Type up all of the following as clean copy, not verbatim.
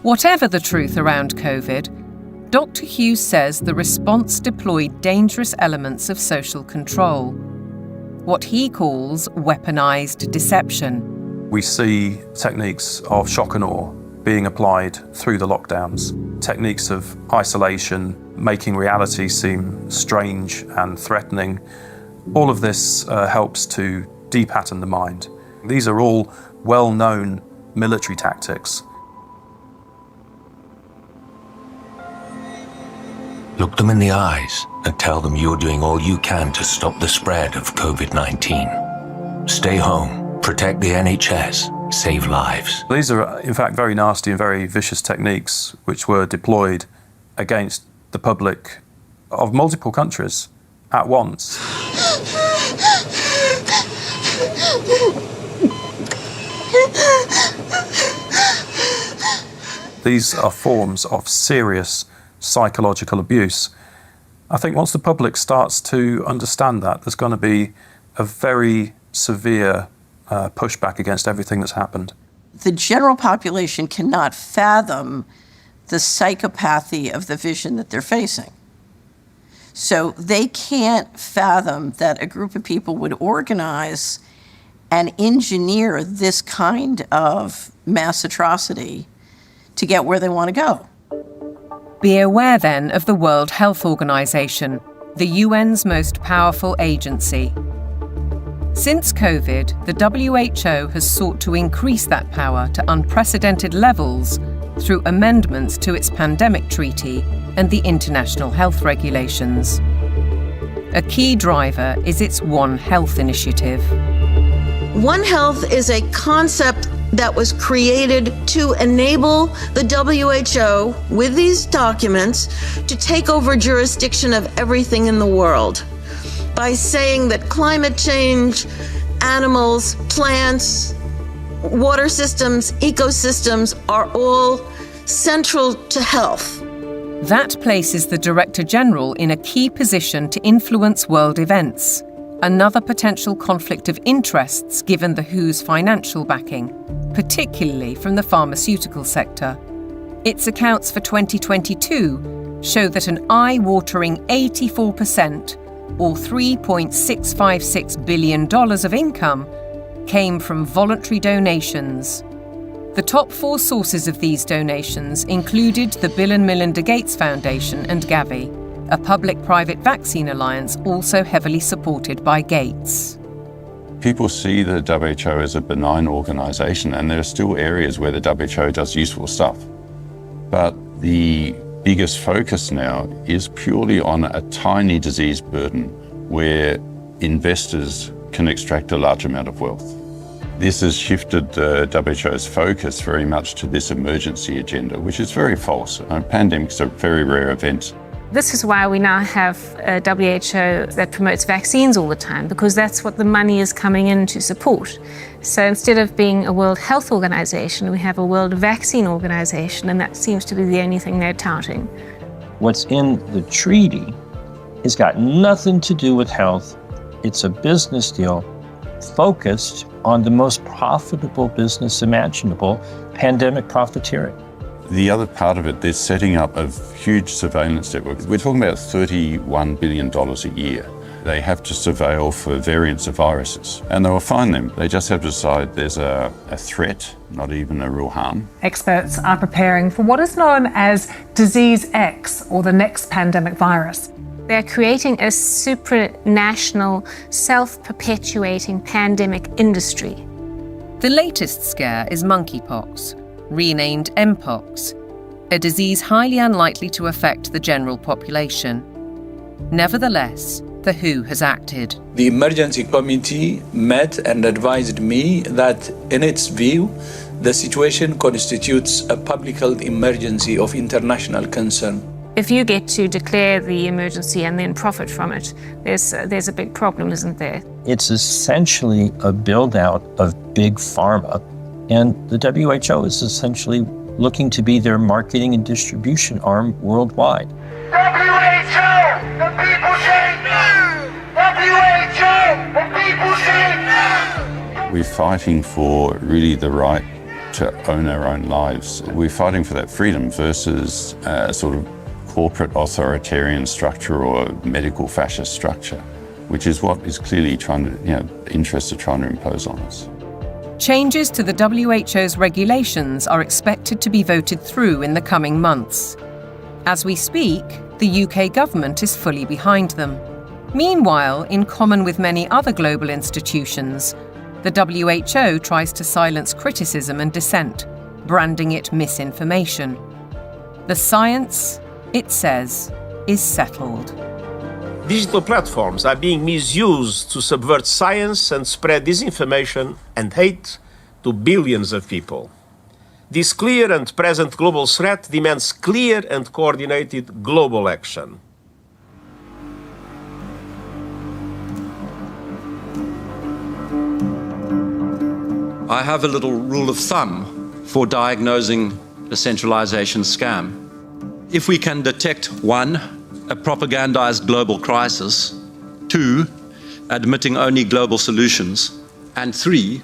Whatever the truth around COVID, Dr. Hughes says the response deployed dangerous elements of social control, what he calls weaponized deception. We see techniques of shock and awe being applied through the lockdowns, techniques of isolation, making reality seem strange and threatening. All of this helps to depattern the mind. These are all well-known military tactics. Look them in the eyes and tell them you're doing all you can to stop the spread of COVID-19. Stay home, protect the NHS, save lives. These are, in fact, very nasty and very vicious techniques which were deployed against the public of multiple countries at once. These are forms of serious psychological abuse. I think once the public starts to understand that, there's going to be a very severe pushback against everything that's happened. The general population cannot fathom the psychopathy of the vision that they're facing. So they can't fathom that a group of people would organize and engineer this kind of mass atrocity to get where they want to go. Be aware then of the World Health Organization, the UN's most powerful agency. Since COVID, the WHO has sought to increase that power to unprecedented levels through amendments to its pandemic treaty and the international health regulations. A key driver is its One Health initiative. One Health is a concept that was created to enable the WHO, with these documents, to take over jurisdiction of everything in the world by saying that climate change, animals, plants, water systems, ecosystems are all central to health. That places the Director General in a key position to influence world events, another potential conflict of interests given the WHO's financial backing, particularly from the pharmaceutical sector. Its accounts for 2022 show that an eye-watering 84%, or $3.656 billion of income, came from voluntary donations. The top four sources of these donations included the Bill and Melinda Gates Foundation and Gavi, a public-private vaccine alliance also heavily supported by Gates. People see the WHO as a benign organization, and there are still areas where the WHO does useful stuff. But the biggest focus now is purely on a tiny disease burden where investors can extract a large amount of wealth. This has shifted the WHO's focus very much to this emergency agenda, which is very false. Pandemics are very rare events. This is why we now have a WHO that promotes vaccines all the time, because that's what the money is coming in to support. So instead of being a World Health Organization, we have a World Vaccine Organization, and that seems to be the only thing they're touting. What's in the treaty has got nothing to do with health. It's a business deal focused on the most profitable business imaginable, pandemic profiteering. The other part of it, they're setting up a huge surveillance network. We're talking about $31 billion a year. They have to surveil for variants of viruses, and they will find them. They just have to decide there's a threat, not even a real harm. Experts are preparing for what is known as Disease X, or the next pandemic virus. They're creating a supranational, self-perpetuating pandemic industry. The latest scare is monkeypox, renamed Mpox, a disease highly unlikely to affect the general population. Nevertheless, the WHO has acted. The emergency committee met and advised me that, in its view, the situation constitutes a public health emergency of international concern. If you get to declare the emergency and then profit from it, there's a big problem, isn't there? It's essentially a build-out of big pharma, and the WHO is essentially looking to be their marketing and distribution arm worldwide. WHO! The people say no! WHO! The people say no! We're fighting for really the right to own our own lives. We're fighting for that freedom versus a sort of corporate authoritarian structure or medical fascist structure, which is what is clearly interests are trying to impose on us. Changes to the WHO's regulations are expected to be voted through in the coming months. As we speak, the UK government is fully behind them. Meanwhile, in common with many other global institutions, the WHO tries to silence criticism and dissent, branding it misinformation. The science, it says, is settled. Digital platforms are being misused to subvert science and spread disinformation and hate to billions of people. This clear and present global threat demands clear and coordinated global action. I have a little rule of thumb for diagnosing a centralization scam. If we can detect 1, a propagandized global crisis, 2, admitting only global solutions, and 3,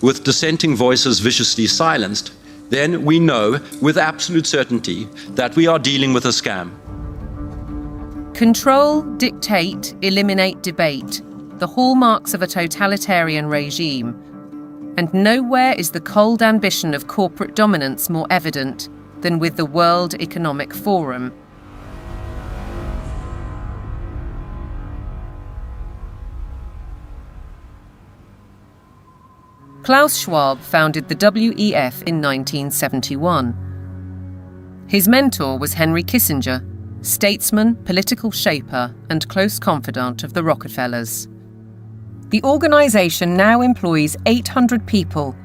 with dissenting voices viciously silenced, then we know with absolute certainty that we are dealing with a scam. Control, dictate, eliminate debate, the hallmarks of a totalitarian regime. And nowhere is the cold ambition of corporate dominance more evident than with the World Economic Forum. Klaus Schwab founded the WEF in 1971. His mentor was Henry Kissinger, statesman, political shaper, and close confidant of the Rockefellers. The organisation now employs 800 people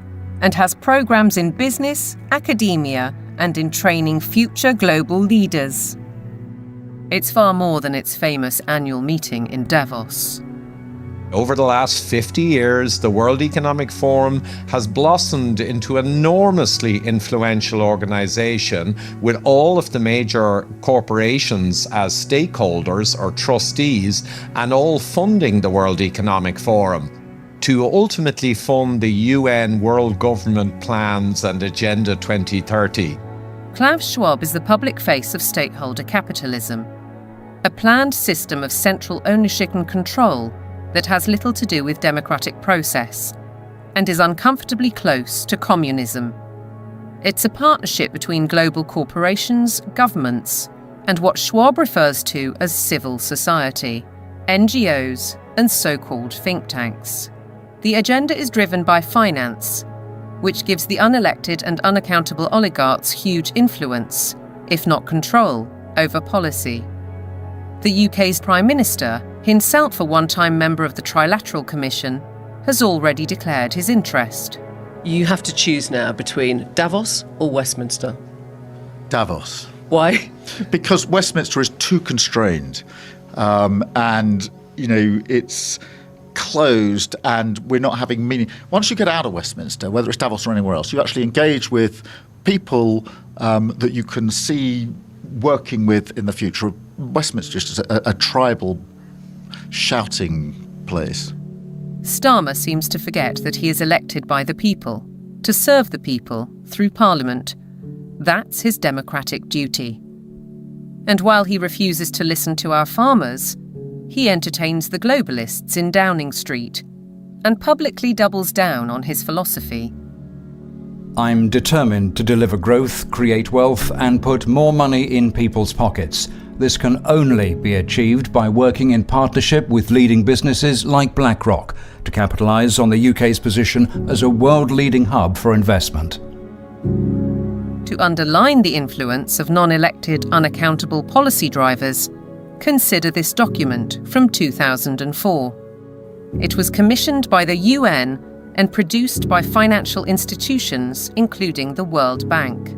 and has programmes in business, academia, and in training future global leaders. It's far more than its famous annual meeting in Davos. Over the last 50 years, the World Economic Forum has blossomed into an enormously influential organisation with all of the major corporations as stakeholders or trustees and all funding the World Economic Forum to ultimately fund the UN World Government Plans and Agenda 2030. Klaus Schwab is the public face of stakeholder capitalism, a planned system of central ownership and control that has little to do with democratic process and is uncomfortably close to communism. It's a partnership between global corporations, governments, and what Schwab refers to as civil society, NGOs, and so-called think tanks. The agenda is driven by finance, which gives the unelected and unaccountable oligarchs huge influence, if not control, over policy. The UK's Prime Minister, himself a one-time member of the Trilateral Commission, has already declared his interest. You have to choose now between Davos or Westminster. Davos. Why? Because Westminster is too constrained, and it's closed, and we're not having meaning. Once you get out of Westminster, whether it's Davos or anywhere else, you actually engage with people that you can see working with in the future. Westminster is just a tribal shouting place. Starmer seems to forget that he is elected by the people, to serve the people through Parliament. That's his democratic duty. And while he refuses to listen to our farmers, he entertains the globalists in Downing Street and publicly doubles down on his philosophy. I'm determined to deliver growth, create wealth, and put more money in people's pockets. This can only be achieved by working in partnership with leading businesses like BlackRock to capitalise on the UK's position as a world-leading hub for investment. To underline the influence of non-elected, unaccountable policy drivers, consider this document from 2004. It was commissioned by the UN and produced by financial institutions, including the World Bank.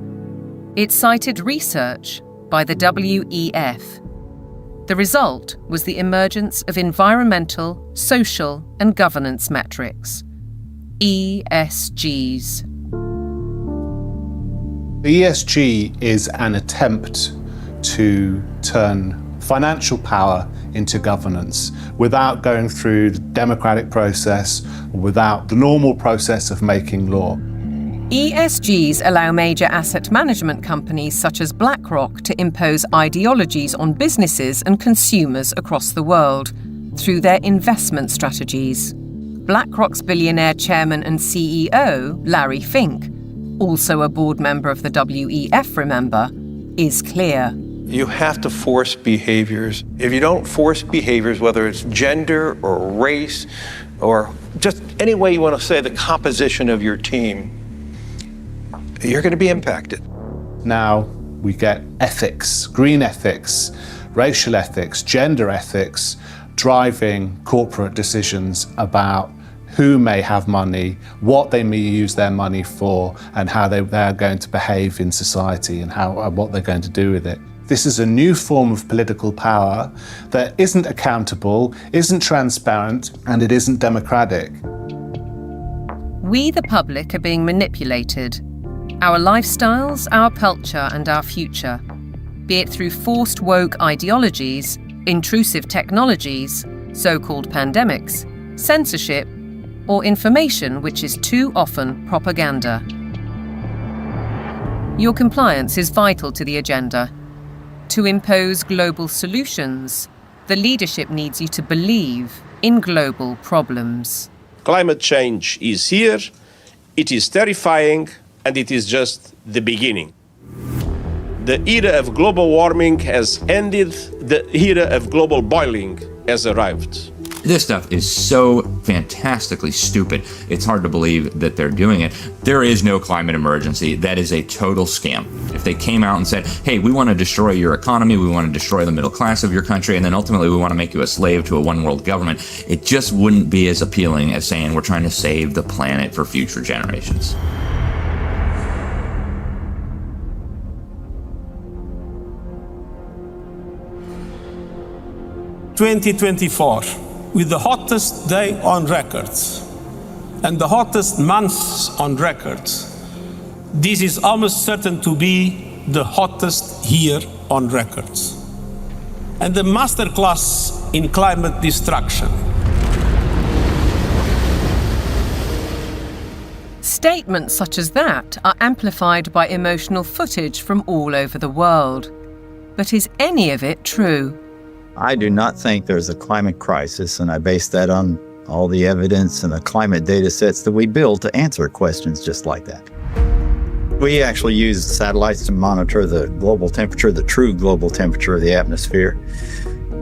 It cited research by the WEF. The result was the emergence of environmental, social, and governance metrics, ESGs. The ESG is an attempt to turn financial power into governance without going through the democratic process or without the normal process of making law. ESGs allow major asset management companies such as BlackRock to impose ideologies on businesses and consumers across the world through their investment strategies. BlackRock's billionaire chairman and CEO, Larry Fink, also a board member of the WEF, remember, is clear. You have to force behaviors. If you don't force behaviors, whether it's gender or race or just any way you want to say the composition of your team, you're going to be impacted. Now we get ethics, green ethics, racial ethics, gender ethics, driving corporate decisions about who may have money, what they may use their money for, and how they're going to behave in society and what they're going to do with it. This is a new form of political power that isn't accountable, isn't transparent, and it isn't democratic. We, the public, are being manipulated. Our lifestyles, our culture, and our future, be it through forced woke ideologies, intrusive technologies, so-called pandemics, censorship, or information which is too often propaganda. Your compliance is vital to the agenda. To impose global solutions, the leadership needs you to believe in global problems. Climate change is here, it is terrifying, and it is just the beginning. The era of global warming has ended, the era of global boiling has arrived. This stuff is so fantastically stupid, it's hard to believe that they're doing it. There is no climate emergency. That is a total scam. If they came out and said, hey, we want to destroy your economy, we want to destroy the middle class of your country, and then ultimately we want to make you a slave to a one-world government, it just wouldn't be as appealing as saying we're trying to save the planet for future generations. (2024) with the hottest day on record and the hottest months on record, this is almost certain to be the hottest year on record. And the masterclass in climate destruction. Statements such as that are amplified by emotional footage from all over the world. But is any of it true? I do not think there's a climate crisis, and I base that on all the evidence and the climate data sets that we build to answer questions just like that. We actually use satellites to monitor the global temperature, the true global temperature of the atmosphere.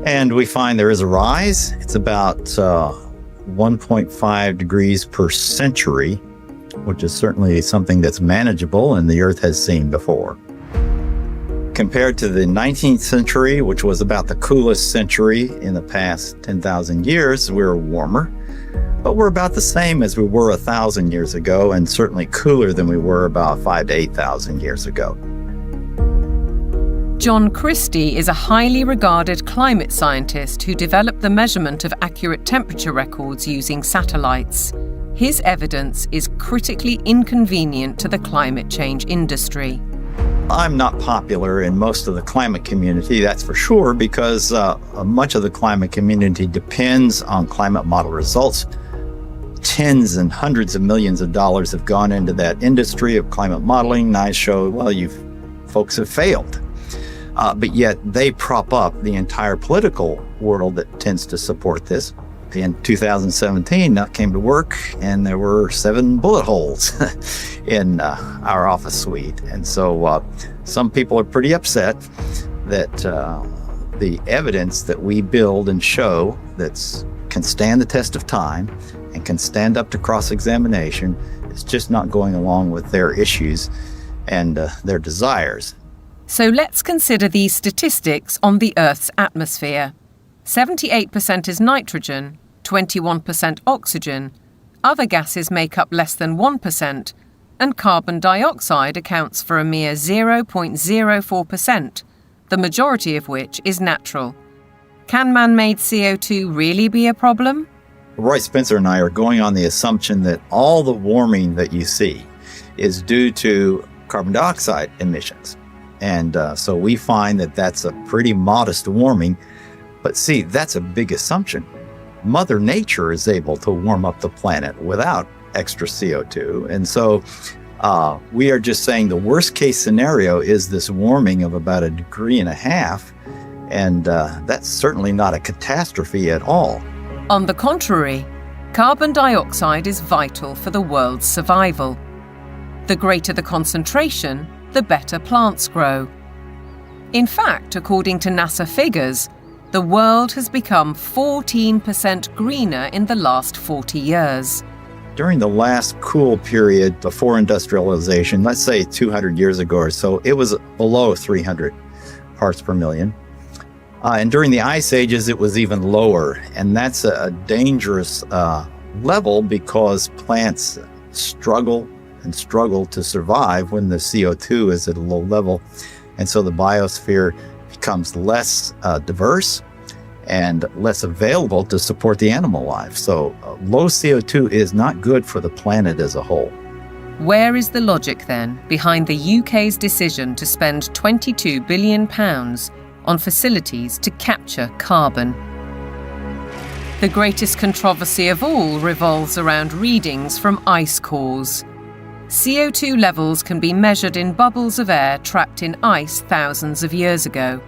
And we find there is a rise. It's about 1.5 degrees per century, which is certainly something that's manageable and the Earth has seen before. Compared to the 19th century, which was about the coolest century in the past 10,000 years, we're warmer. But we're about the same as we were 1,000 years ago, and certainly cooler than we were about 5,000 to 8,000 years ago. John Christie is a highly regarded climate scientist who developed the measurement of accurate temperature records using satellites. His evidence is critically inconvenient to the climate change industry. I'm not popular in most of the climate community, that's for sure, because much of the climate community depends on climate model results. Tens and hundreds of millions of dollars have gone into that industry of climate modeling, and I show, well, you folks have failed. But yet they prop up the entire political world that tends to support this. In 2017, I came to work and there were 7 bullet holes in our office suite. And so some people are pretty upset that the evidence that we build and show that can stand the test of time and can stand up to cross-examination is just not going along with their issues and their desires. So let's consider these statistics on the Earth's atmosphere. 78% is nitrogen, 21% oxygen, other gases make up less than 1%, and carbon dioxide accounts for a mere 0.04%, the majority of which is natural. Can man-made CO2 really be a problem? Roy Spencer and I are going on the assumption that all the warming that you see is due to carbon dioxide emissions. And so we find that that's a pretty modest warming. But see, that's a big assumption. Mother Nature is able to warm up the planet without extra CO2. And so We are just saying the worst case scenario is this warming of about 1.5 degrees, and that's certainly not a catastrophe at all. On the contrary, carbon dioxide is vital for the world's survival. The greater the concentration, the better plants grow. In fact, according to NASA figures, the world has become 14% greener in the last 40 years. During the last cool period before industrialization, let's say 200 years ago or so, it was below 300 parts per million. And during the ice ages, it was even lower. And that's a dangerous level because plants struggle to survive when the CO2 is at a low level. And so the biosphere becomes less diverse and less available to support the animal life. So low CO2 is not good for the planet as a whole. Where is the logic then behind the UK's decision to spend £22 billion on facilities to capture carbon? The greatest controversy of all revolves around readings from ice cores. CO2 levels can be measured in bubbles of air trapped in ice thousands of years ago.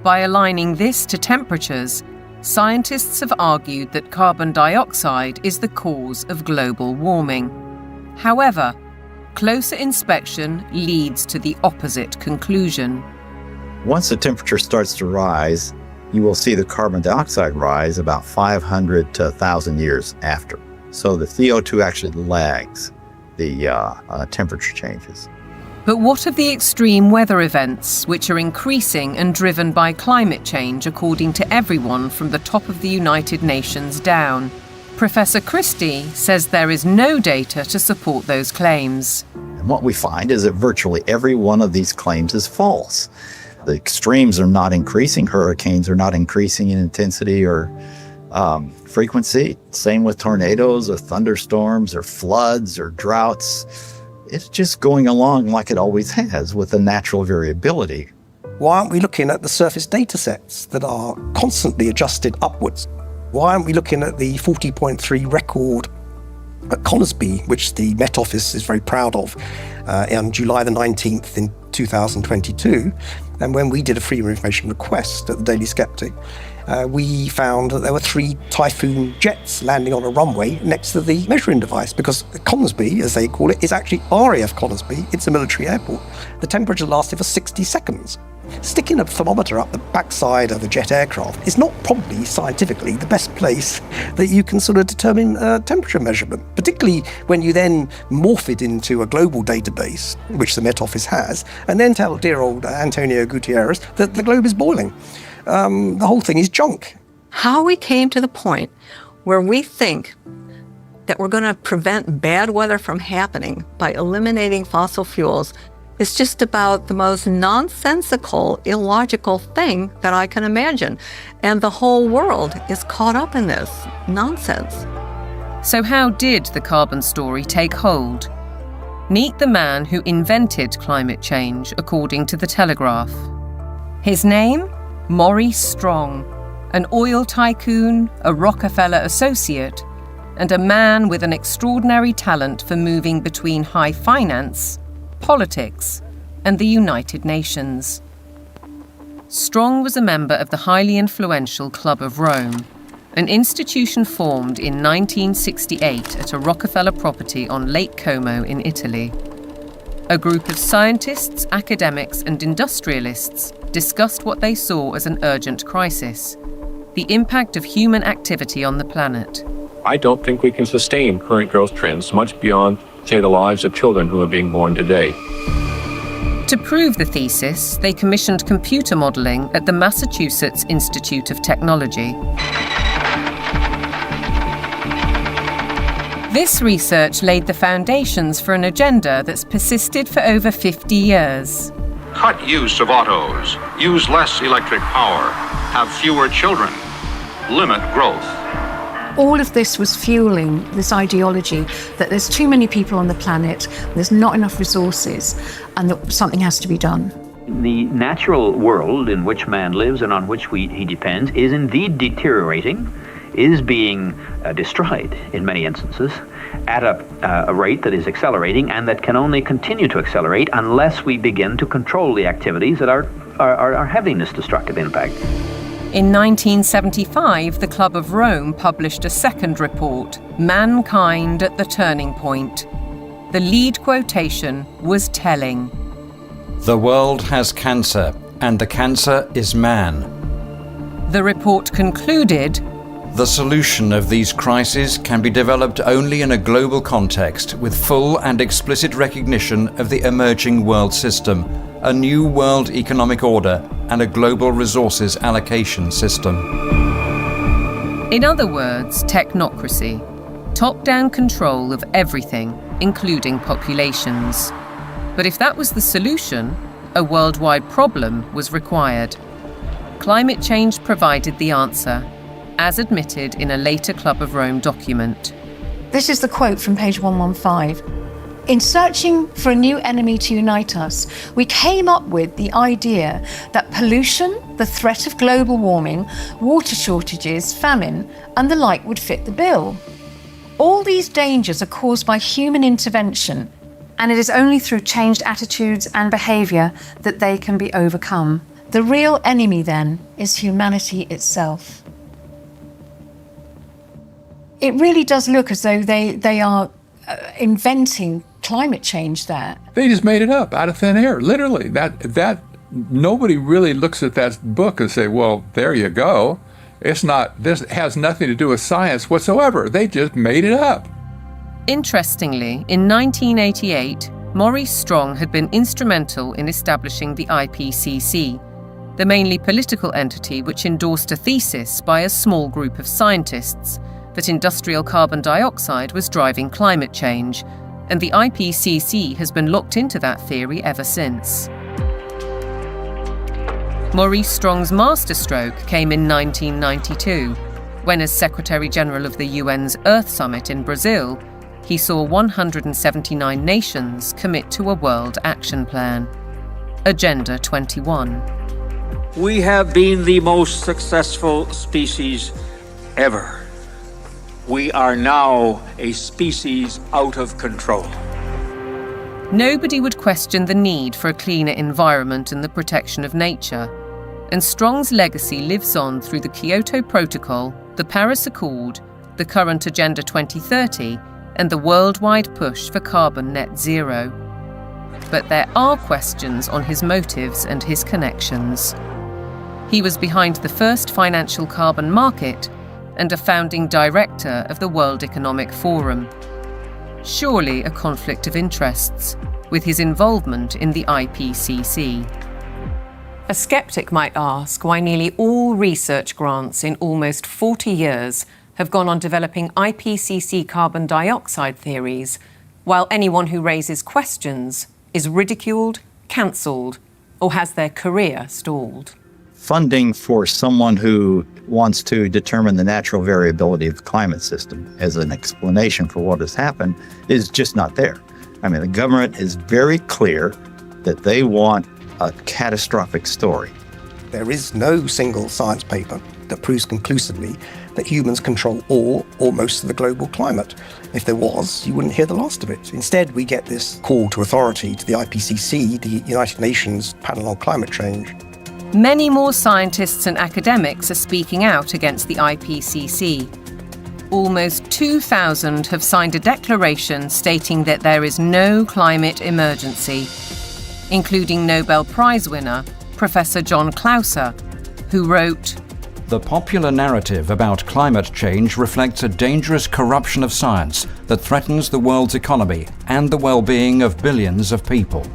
By aligning this to temperatures, scientists have argued that carbon dioxide is the cause of global warming. However, closer inspection leads to the opposite conclusion. Once the temperature starts to rise, you will see the carbon dioxide rise about 500 to 1,000 years after. So the CO2 actually lags the temperature changes. But what of the extreme weather events, which are increasing and driven by climate change, according to everyone from the top of the United Nations down? Professor Christie says there is no data to support those claims. And what we find is that virtually every one of these claims is false. The extremes are not increasing. Hurricanes are not increasing in intensity or frequency. Same with tornadoes or thunderstorms or floods or droughts. It's just going along like it always has with the natural variability. Why aren't we looking at the surface data sets that are constantly adjusted upwards? Why aren't we looking at the 40.3 record at Conisbee, which the Met Office is very proud of, on July the 19th in 2022? And when we did a freedom of information request at the Daily Sceptic, we found that there were 3 Typhoon jets landing on a runway next to the measuring device, because Conisbee, as they call it, is actually RAF Conisbee. It's a military airport. The temperature lasted for 60 seconds. Sticking a thermometer up the backside of a jet aircraft is not probably scientifically the best place that you can sort of determine temperature measurement, particularly when you then morph it into a global database, which the Met Office has, and then tell dear old Antonio Gutierrez that the globe is boiling. The whole thing is junk. How we came to the point where we think that we're going to prevent bad weather from happening by eliminating fossil fuels is just about the most nonsensical, illogical thing that I can imagine. And the whole world is caught up in this nonsense. So how did the carbon story take hold? Meet the man who invented climate change, according to The Telegraph. His name? Maurice Strong, an oil tycoon, a Rockefeller associate, and a man with an extraordinary talent for moving between high finance, politics, and the United Nations. Strong was a member of the highly influential Club of Rome, an institution formed in 1968 at a Rockefeller property on Lake Como in Italy. A group of scientists, academics, and industrialists discussed what they saw as an urgent crisis: the impact of human activity on the planet. I don't think we can sustain current growth trends much beyond, say, the lives of children who are being born today. To prove the thesis, they commissioned computer modeling at the Massachusetts Institute of Technology. This research laid the foundations for an agenda that's persisted for over 50 years. Cut use of autos, use less electric power, have fewer children, limit growth. All of this was fueling this ideology that there's too many people on the planet, there's not enough resources, and that something has to be done. The natural world in which man lives and on which he depends is indeed deteriorating. is being destroyed in many instances at a rate that is accelerating and that can only continue to accelerate unless we begin to control the activities that are having this destructive impact. In 1975, the Club of Rome published a second report, Mankind at the Turning Point. The lead quotation was telling. The world has cancer, and the cancer is man. The report concluded, the solution of these crises can be developed only in a global context with full and explicit recognition of the emerging world system, a new world economic order, and a global resources allocation system. In other words, technocracy, top-down control of everything, including populations. But if that was the solution, a worldwide problem was required. Climate change provided the answer, as admitted in a later Club of Rome document. This is the quote from page 115. In searching for a new enemy to unite us, we came up with the idea that pollution, the threat of global warming, water shortages, famine, and the like would fit the bill. All these dangers are caused by human intervention, and it is only through changed attitudes and behaviour that they can be overcome. The real enemy, then, is humanity itself. It really does look as though they are inventing climate change there. They just made it up out of thin air, literally. That nobody really looks at that book and say, well, there you go. This has nothing to do with science whatsoever. They just made it up. Interestingly, in 1988, Maurice Strong had been instrumental in establishing the IPCC, the mainly political entity which endorsed a thesis by a small group of scientists that industrial carbon dioxide was driving climate change, and the IPCC has been locked into that theory ever since. Maurice Strong's masterstroke came in 1992, when as Secretary-General of the UN's Earth Summit in Brazil, he saw 179 nations commit to a World Action Plan, Agenda 21. We have been the most successful species ever. We are now a species out of control. Nobody would question the need for a cleaner environment and the protection of nature, and Strong's legacy lives on through the Kyoto Protocol, the Paris Accord, the current Agenda 2030, and the worldwide push for carbon net zero. But there are questions on his motives and his connections. He was behind the first financial carbon market and a founding director of the World Economic Forum. Surely a conflict of interests, with his involvement in the IPCC. A skeptic might ask why nearly all research grants in almost 40 years have gone on developing IPCC carbon dioxide theories, while anyone who raises questions is ridiculed, cancelled, or has their career stalled. Funding for someone who wants to determine the natural variability of the climate system as an explanation for what has happened is just not there. I mean, the government is very clear that they want a catastrophic story. There is no single science paper that proves conclusively that humans control all or most of the global climate. If there was, you wouldn't hear the last of it. Instead, we get this call to authority to the IPCC, the United Nations Panel on Climate Change. Many more scientists and academics are speaking out against the IPCC. Almost 2,000 have signed a declaration stating that there is no climate emergency, including Nobel Prize winner Professor John Clauser, who wrote, "The popular narrative about climate change reflects a dangerous corruption of science that threatens the world's economy and the well-being of billions of people."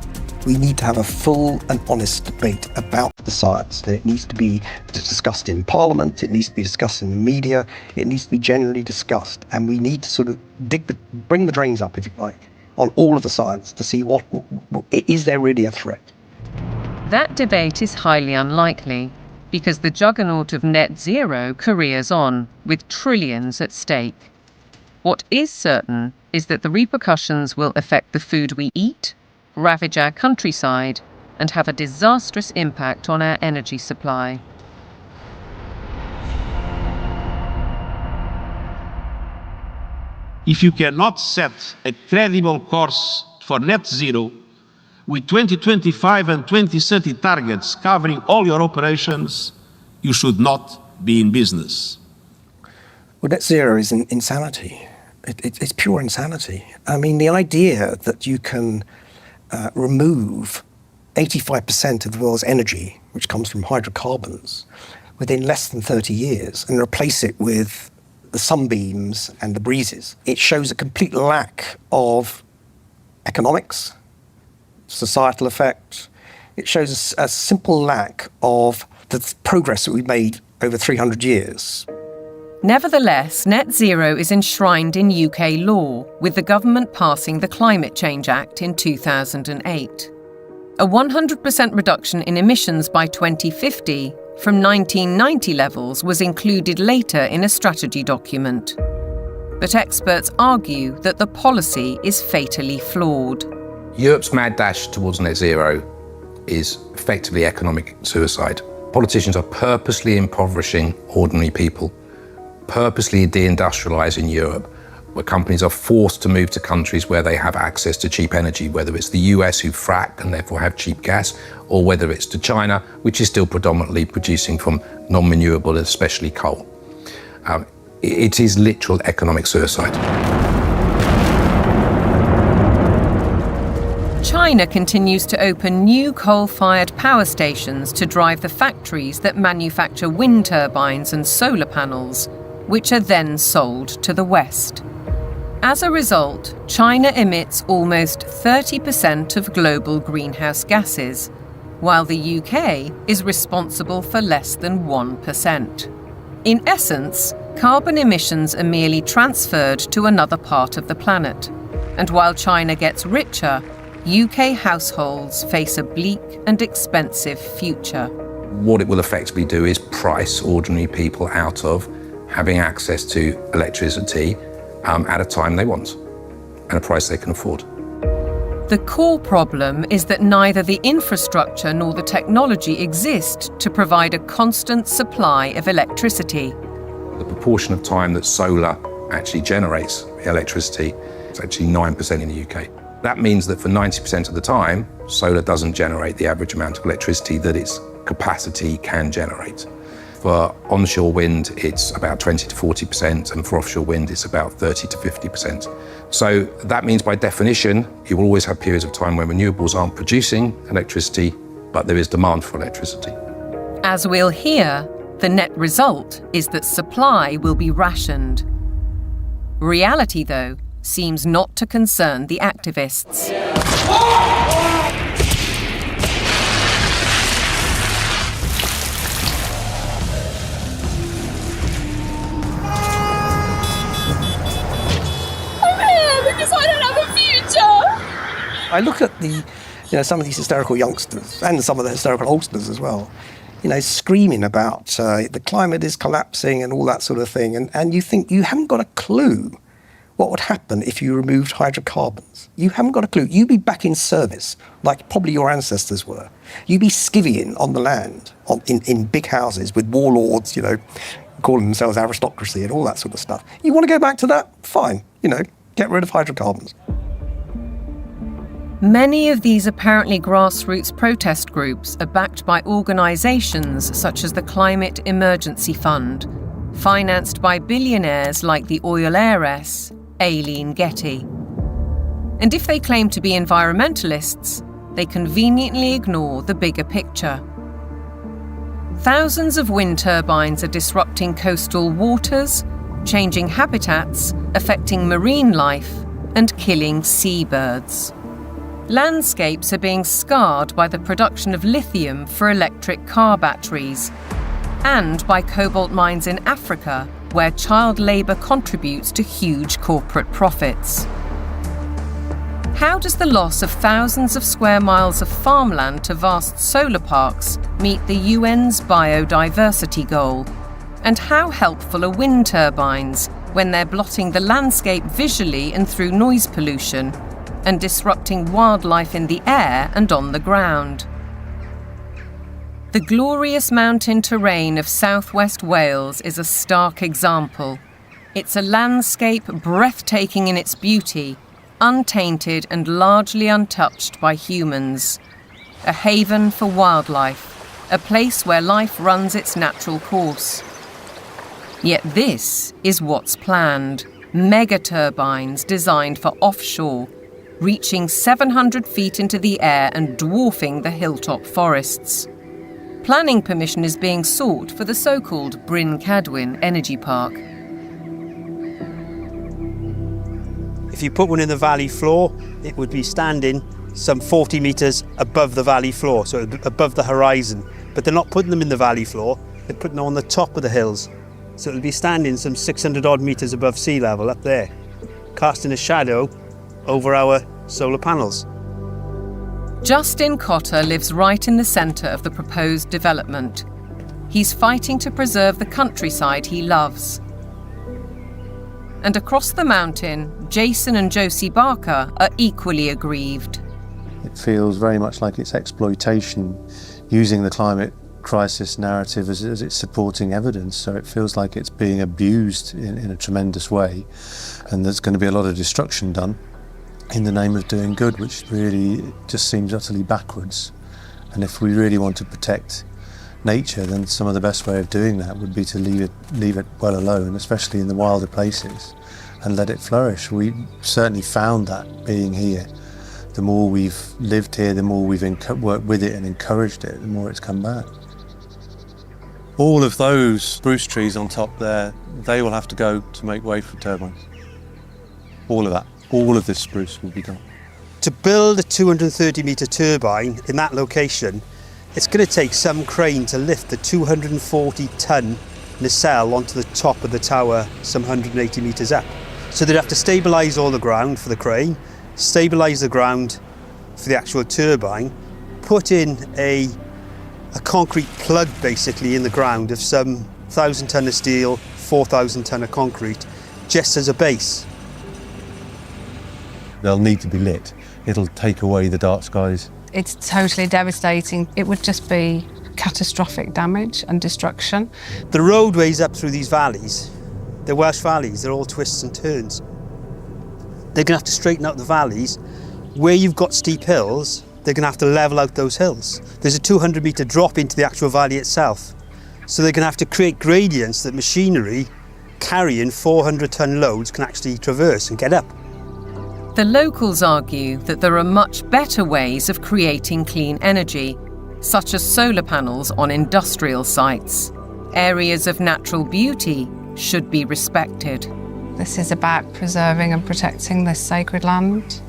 We need to have a full and honest debate about the science. It needs to be discussed in Parliament, it needs to be discussed in the media, it needs to be generally discussed, and we need to sort of bring the drains up, if you like, on all of the science to see what is there really a threat. That debate is highly unlikely, because the juggernaut of net zero careers on, with trillions at stake. What is certain is that the repercussions will affect the food we eat, ravage our countryside, and have a disastrous impact on our energy supply. if you cannot set a credible course for net zero with 2025 and 2030 targets covering all your operations, you should not be in business. Well, net zero is insanity. It's pure insanity. I mean, the idea that you can remove 85% of the world's energy, which comes from hydrocarbons, within less than 30 years and replace it with the sunbeams and the breezes, it shows a complete lack of economics, societal effect. It shows a simple lack of the progress that we've made over 300 years. Nevertheless, net zero is enshrined in UK law, with the government passing the Climate Change Act in 2008. A 100% reduction in emissions by 2050 from 1990 levels was included later in a strategy document. But experts argue that the policy is fatally flawed. Europe's mad dash towards net zero is effectively economic suicide. Politicians are purposely impoverishing ordinary people, purposely deindustrializing Europe, where companies are forced to move to countries where they have access to cheap energy, whether it's the US who frack and therefore have cheap gas, or whether it's to China, which is still predominantly producing from non-renewable, especially coal. It is literal economic suicide. China continues to open new coal-fired power stations to drive the factories that manufacture wind turbines and solar panels, which are then sold to the West. As a result, China emits almost 30% of global greenhouse gases, while the UK is responsible for less than 1%. In essence, carbon emissions are merely transferred to another part of the planet. And while China gets richer, UK households face a bleak and expensive future. What it will effectively do is price ordinary people out of having access to electricity at a time they want, and a price they can afford. The core problem is that neither the infrastructure nor the technology exist to provide a constant supply of electricity. The proportion of time that solar actually generates electricity is actually 9% in the UK. That means that for 90% of the time, solar doesn't generate the average amount of electricity that its capacity can generate. For onshore wind, it's about 20 to 40%, and for offshore wind, it's about 30 to 50%. So that means, by definition, you will always have periods of time when renewables aren't producing electricity, but there is demand for electricity. As we'll hear, the net result is that supply will be rationed. Reality, though, seems not to concern the activists. I look at some of these hysterical youngsters and some of the hysterical oldsters as well, screaming about the climate is collapsing and all that sort of thing. And you think you haven't got a clue what would happen if you removed hydrocarbons. You haven't got a clue. You'd be back in service, like probably your ancestors were. You'd be skivvying on the land, in big houses with warlords, calling themselves aristocracy and all that sort of stuff. You want to go back to that? Fine, get rid of hydrocarbons. Many of these apparently grassroots protest groups are backed by organisations such as the Climate Emergency Fund, financed by billionaires like the oil heiress, Aileen Getty. And if they claim to be environmentalists, they conveniently ignore the bigger picture. Thousands of wind turbines are disrupting coastal waters, changing habitats, affecting marine life, and killing seabirds. Landscapes are being scarred by the production of lithium for electric car batteries, and by cobalt mines in Africa, where child labour contributes to huge corporate profits. How does the loss of thousands of square miles of farmland to vast solar parks meet the UN's biodiversity goal? And how helpful are wind turbines when they're blotting the landscape visually and through noise pollution, and disrupting wildlife in the air and on the ground? The glorious mountain terrain of southwest Wales is a stark example. It's a landscape breathtaking in its beauty, untainted and largely untouched by humans. A haven for wildlife, a place where life runs its natural course. Yet this is what's planned. Mega turbines designed for offshore, reaching 700 feet into the air and dwarfing the hilltop forests. Planning permission is being sought for the so-called Bryn Cadwyn Energy Park. If you put one in the valley floor, it would be standing some 40 metres above the valley floor, so above the horizon. But they're not putting them in the valley floor, they're putting them on the top of the hills. So it'll be standing some 600 odd metres above sea level up there, casting a shadow over our solar panels. Justin Cotter lives right in the centre of the proposed development. He's fighting to preserve the countryside he loves. And across the mountain, Jason and Josie Barker are equally aggrieved. It feels very much like it's exploitation, using the climate crisis narrative as its supporting evidence. So it feels like it's being abused in a tremendous way, and there's going to be a lot of destruction done in the name of doing good, which really just seems utterly backwards. And if we really want to protect nature, then some of the best way of doing that would be to leave it well alone, especially in the wilder places, and let it flourish. We certainly found that being here. The more we've lived here, the more we've worked with it and encouraged it, the more it's come back. All of those spruce trees on top there, they will have to go to make way for turbines. All of that. All of this spruce will be gone. To build a 230 metre turbine in that location, it's going to take some crane to lift the 240-ton nacelle onto the top of the tower, some 180 metres up. So they'd have to stabilise all the ground for the crane, stabilise the ground for the actual turbine, put in a concrete plug basically in the ground of some 1,000 tonne of steel, 4,000 tonne of concrete, just as a base. They'll need to be lit. It'll take away the dark skies. It's totally devastating. It would just be catastrophic damage and destruction. The roadways up through these valleys, the Welsh valleys, they're all twists and turns. They're going to have to straighten out the valleys. Where you've got steep hills, they're going to have to level out those hills. There's a 200 metre drop into the actual valley itself. So they're going to have to create gradients that machinery carrying 400 tonne loads can actually traverse and get up. The locals argue that there are much better ways of creating clean energy, such as solar panels on industrial sites. Areas of natural beauty should be respected. This is about preserving and protecting this sacred land.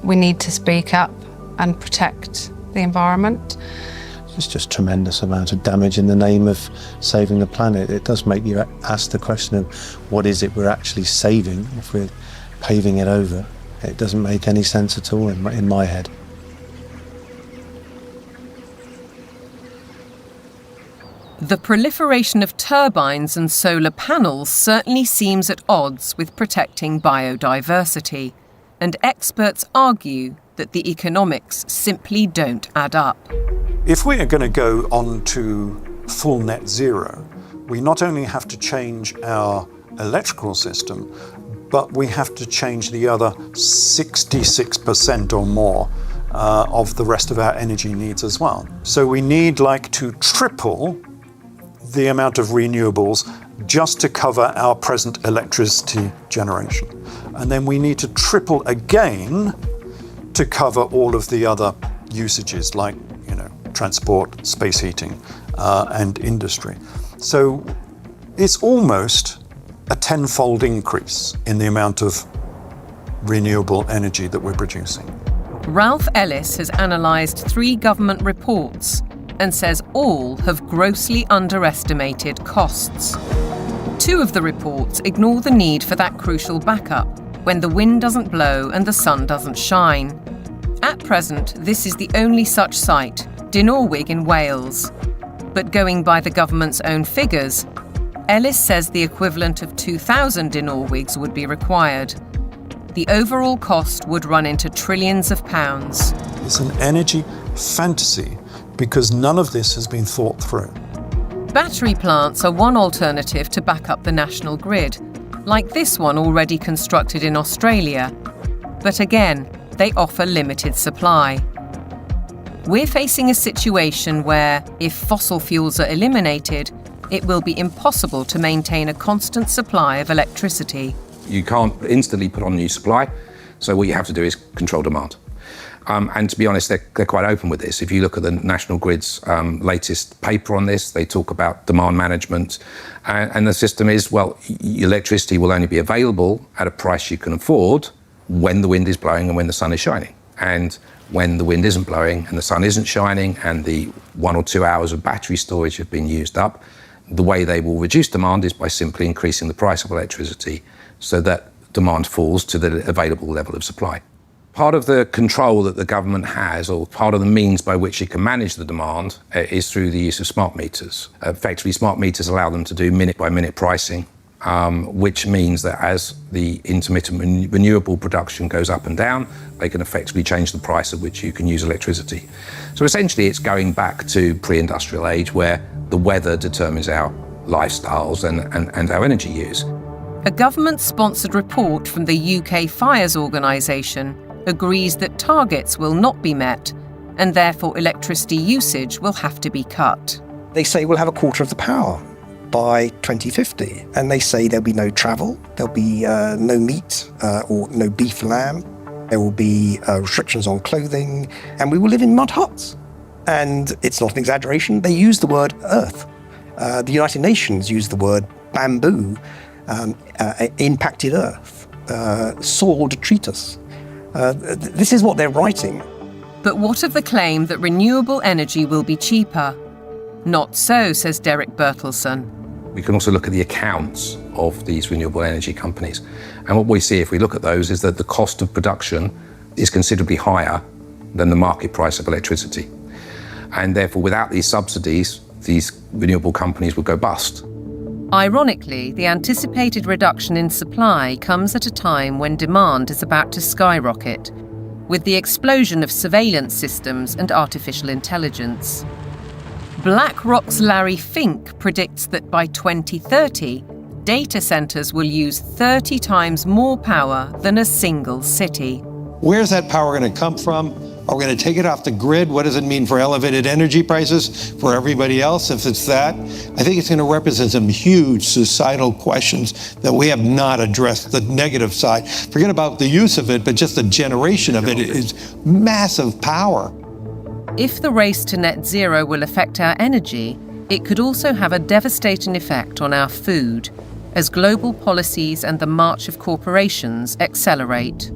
We need to speak up and protect the environment. It's just tremendous amount of damage in the name of saving the planet. It does make you ask the question of what is it we're actually saving if we're paving it over. It doesn't make any sense at all in my head. The proliferation of turbines and solar panels certainly seems at odds with protecting biodiversity, and experts argue that the economics simply don't add up. If we are going to go on to full net zero, we not only have to change our electrical system, but we have to change the other 66% or more of the rest of our energy needs as well. So we need to triple the amount of renewables just to cover our present electricity generation. And then we need to triple again to cover all of the other usages like, transport, space heating, and industry. So it's almost a tenfold increase in the amount of renewable energy that we're producing. Ralph Ellis has analysed 3 government reports and says all have grossly underestimated costs. 2 of the reports ignore the need for that crucial backup when the wind doesn't blow and the sun doesn't shine. At present, this is the only such site, Dinorwig in Wales. But going by the government's own figures, Ellis says the equivalent of 2,000 Dinorwigs would be required. The overall cost would run into trillions of pounds. It's an energy fantasy because none of this has been thought through. Battery plants are one alternative to back up the national grid, like this one already constructed in Australia. But again, they offer limited supply. We're facing a situation where, if fossil fuels are eliminated, it will be impossible to maintain a constant supply of electricity. You can't instantly put on new supply, so what you have to do is control demand. And to be honest, they're quite open with this. If you look at the National Grid's latest paper on this, they talk about demand management. And the system is, well, electricity will only be available at a price you can afford when the wind is blowing and when the sun is shining. And when the wind isn't blowing and the sun isn't shining and the 1 or 2 hours of battery storage have been used up, the way they will reduce demand is by simply increasing the price of electricity so that demand falls to the available level of supply. Part of the control that the government has, or part of the means by which it can manage the demand, is through the use of smart meters. Effectively, smart meters allow them to do minute-by-minute pricing, which means that as the intermittent renewable production goes up and down, they can effectively change the price at which you can use electricity. So essentially, it's going back to pre-industrial age, where the weather determines our lifestyles and our energy use. A government-sponsored report from the UK Fires Organisation agrees that targets will not be met, and therefore electricity usage will have to be cut. They say we'll have a quarter of the power by 2050, and they say there'll be no travel, there'll be no meat or no beef lamb, there will be restrictions on clothing, and we will live in mud huts. And it's not an exaggeration, they use the word earth. The United Nations use the word bamboo, impacted earth, soil detritus. This is what they're writing. But what of the claim that renewable energy will be cheaper? Not so, says Derek Bertelsen. We can also look at the accounts of these renewable energy companies. And what we see if we look at those is that the cost of production is considerably higher than the market price of electricity. And therefore, without these subsidies, these renewable companies would go bust. Ironically, the anticipated reduction in supply comes at a time when demand is about to skyrocket, with the explosion of surveillance systems and artificial intelligence. BlackRock's Larry Fink predicts that by 2030, data centers will use 30 times more power than a single city. Where's that power going to come from? Are we going to take it off the grid? What does it mean for elevated energy prices for everybody else if it's that? I think it's going to represent some huge societal questions that we have not addressed, the negative side. Forget about the use of it, but just the generation of it is massive power. If the race to net zero will affect our energy, it could also have a devastating effect on our food, as global policies and the march of corporations accelerate.